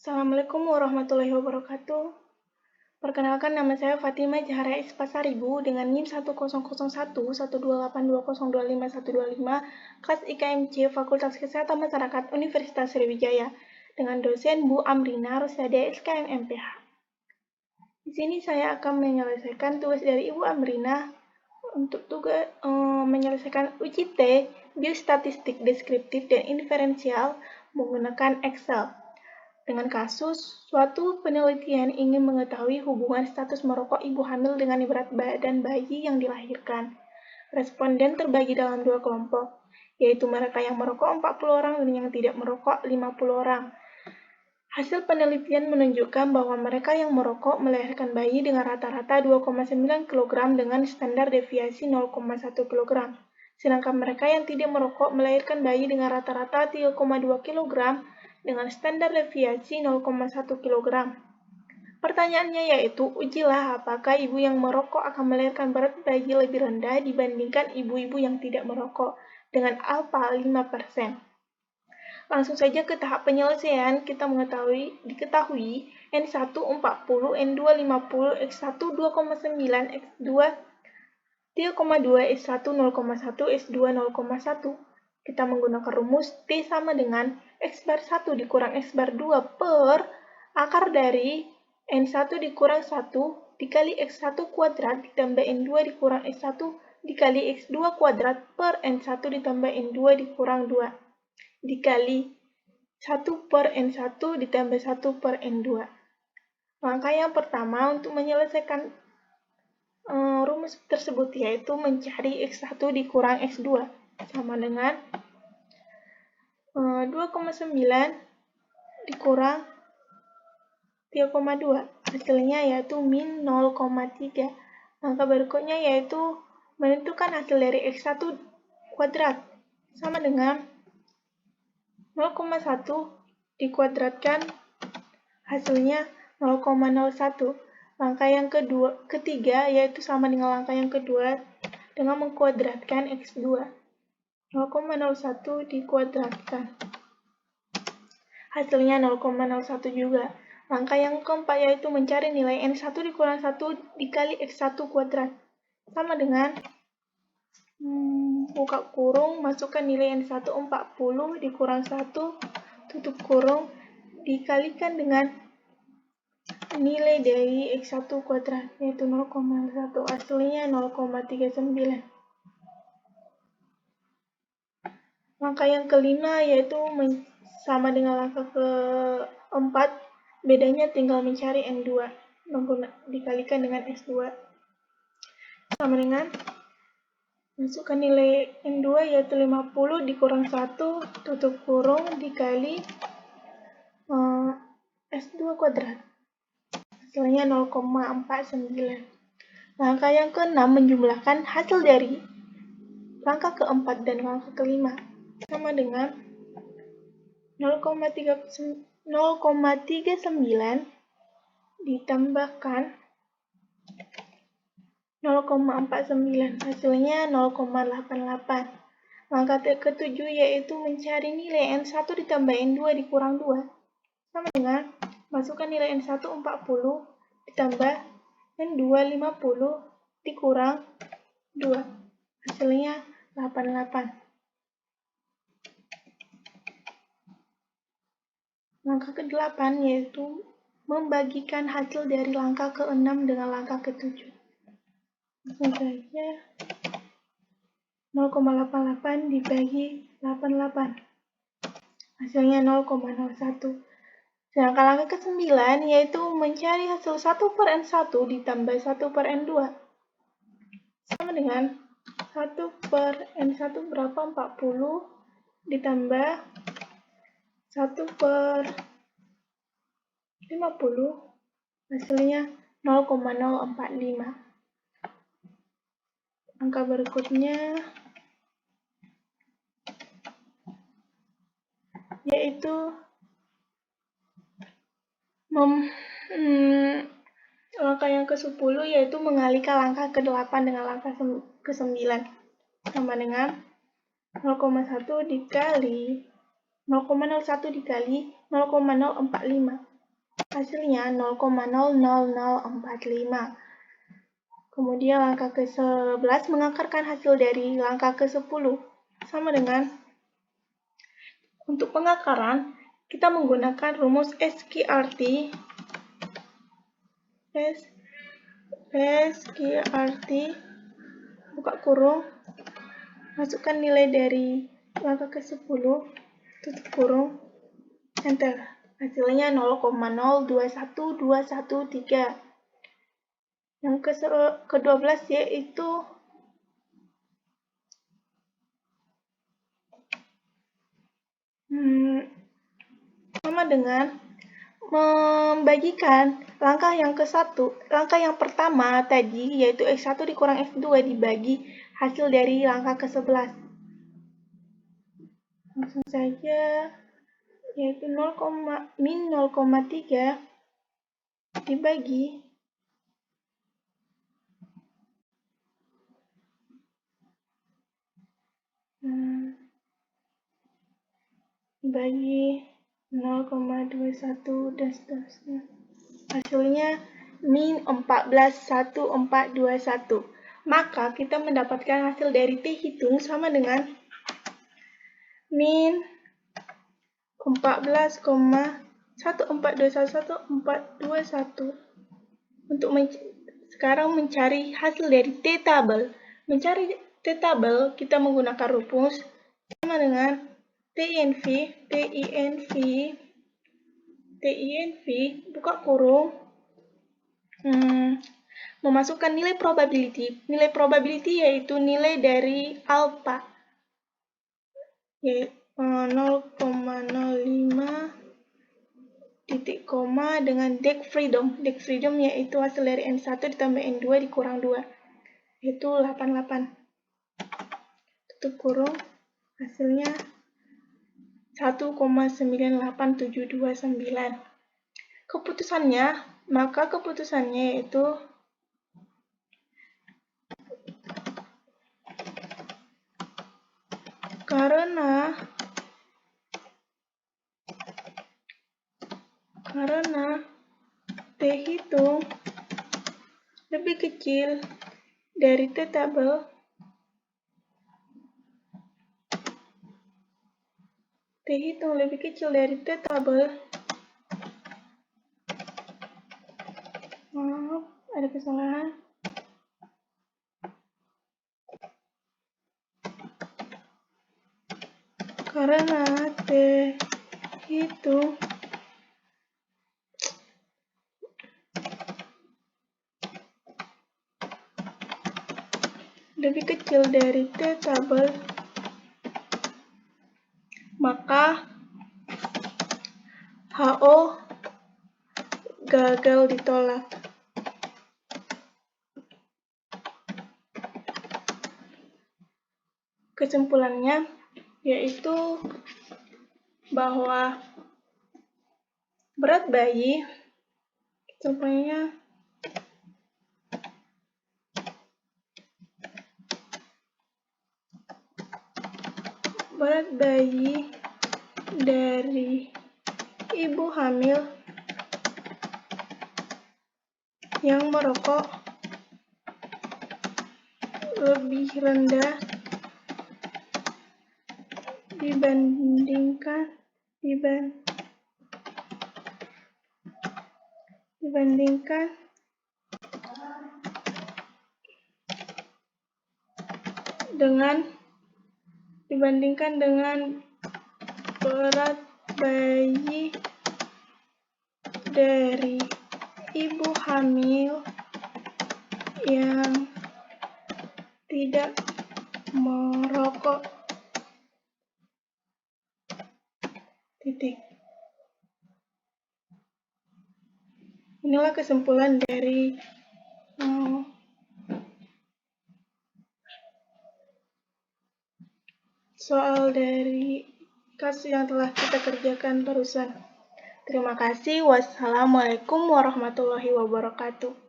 Assalamualaikum warahmatullahi wabarakatuh. Perkenalkan, nama saya Fatimah Zahra Pasaribu dengan NIM 10011282025 kelas IKMC Fakultas Kesehatan Masyarakat Universitas Sriwijaya dengan dosen Bu Amrina Rosyade SKM MPH. Di sini saya akan menyelesaikan tugas dari Ibu Amrina untuk tugas menyelesaikan uji T biostatistik deskriptif dan inferensial menggunakan Excel. Dengan kasus, suatu penelitian ingin mengetahui hubungan status merokok ibu hamil dengan berat badan bayi yang dilahirkan. Responden terbagi dalam dua kelompok, yaitu mereka yang merokok 40 orang dan yang tidak merokok 50 orang. Hasil penelitian menunjukkan bahwa mereka yang merokok melahirkan bayi dengan rata-rata 2,9 kg dengan standar deviasi 0,1 kg. Sedangkan mereka yang tidak merokok melahirkan bayi dengan rata-rata 3,2 kg dengan standar deviasi 0,1 kg. Pertanyaannya yaitu, ujilah apakah ibu yang merokok akan melahirkan berat bayi lebih rendah dibandingkan ibu-ibu yang tidak merokok dengan alfa 5%. Langsung saja ke tahap penyelesaian. Kita diketahui N1 40, N2 50, X1 2,9, X2 3,2, S1 0,1, S2 0,1. Kita menggunakan rumus T sama dengan X bar 1 dikurang X bar 2 per akar dari N1 dikurang 1 dikali X1 kuadrat ditambah N2 dikurang S1 dikali X2 kuadrat per N1 ditambah N2 dikurang 2 dikali 1 per N1 ditambah 1 per N2. Langkah yang pertama untuk menyelesaikan rumus tersebut yaitu mencari X1 dikurang X2 sama dengan 2,9 dikurang 3,2. Hasilnya yaitu min 0,3. Langkah berikutnya yaitu menentukan hasil dari X1 kuadrat sama dengan 0,1 dikuadratkan hasilnya 0,01. Langkah yang ketiga yaitu sama dengan langkah yang kedua dengan mengkuadratkan X2. 0,01 dikuadratkan. Hasilnya 0,01 juga. Langkah yang keempat yaitu mencari nilai N1 dikurang 1 dikali X1 kuadrat. Sama dengan buka kurung, masukkan nilai N1 40 dikurang 1 tutup kurung dikalikan dengan nilai dari X1 kuadrat yaitu 0,1. Hasilnya 0,39. Langkah yang kelima yaitu sama dengan langkah keempat, bedanya tinggal mencari N2 dikalikan dengan S2 sama dengan masukkan nilai N2 yaitu 50 dikurang 1 tutup kurung dikali S2 kuadrat. Hasilnya 0,49. Langkah yang keenam menjumlahkan hasil dari langkah keempat dan langkah kelima sama dengan 0,39 ditambahkan 0,49, hasilnya 0,88. Langkah ketujuh yaitu mencari nilai N1 ditambah N2 dikurang 2 sama dengan masukkan nilai N1 40 ditambah N2 50 dikurang 2, hasilnya 88. Langkah ke-8 yaitu membagikan hasil dari langkah ke-6 dengan langkah ke-7. Langsung saja 0,88 dibagi 88. Hasilnya 0,01. Sedangkan langkah ke-9 yaitu mencari hasil 1 per N1 ditambah 1 per N2. Sama dengan 1 per N1 berapa? 40 ditambah 1 per 50, hasilnya 0,045. Angka berikutnya yaitu langkah yang ke-10 yaitu mengalihkan langkah ke-8 dengan langkah ke-9 sama dengan 0,1 dikali 0,01 dikali 0,045. hasilnya 0,00045. Kemudian langkah ke-11 mengakarkan hasil dari langkah ke-10. Sama dengan untuk pengakaran, kita menggunakan rumus SQRT. Buka kurung, masukkan nilai dari langkah ke-10, tutup kurung, enter. Hasilnya 0,021213. Yang ke-12 yaitu sama dengan membagikan langkah yang pertama tadi, yaitu X1 dikurang X2 dibagi hasil dari langkah ke-11. Langsung saja, yaitu min 0,3 dibagi bagi 0,21 dan seterusnya. Hasilnya min 141421. Maka kita mendapatkan hasil dari T hitung sama dengan min 14,1421121. Untuk sekarang mencari hasil dari T tabel. Mencari T tabel kita menggunakan rumus sama dengan TINV, buka kurung, memasukkan nilai probability. Nilai probability yaitu nilai dari alpha, yaitu 0,05 titik koma dengan deg freedom. Deg freedom yaitu hasil dari N1 ditambah N2 dikurang 2, yaitu 88. Tutup kurung, hasilnya 1,98729. Keputusannya yaitu karena T hitung lebih kecil dari T tabel, maaf, ada kesalahan. Karena T hitung lebih kecil dari T tabel, maka HO gagal ditolak. Kesimpulannya yaitu bahwa berat bayi, dari ibu hamil yang merokok lebih rendah dibandingkan dengan berat bayi dari ibu hamil yang tidak merokok. Inilah kesimpulan dari soal dari kasus yang telah kita kerjakan barusan. Terima kasih. Wassalamualaikum warahmatullahi wabarakatuh.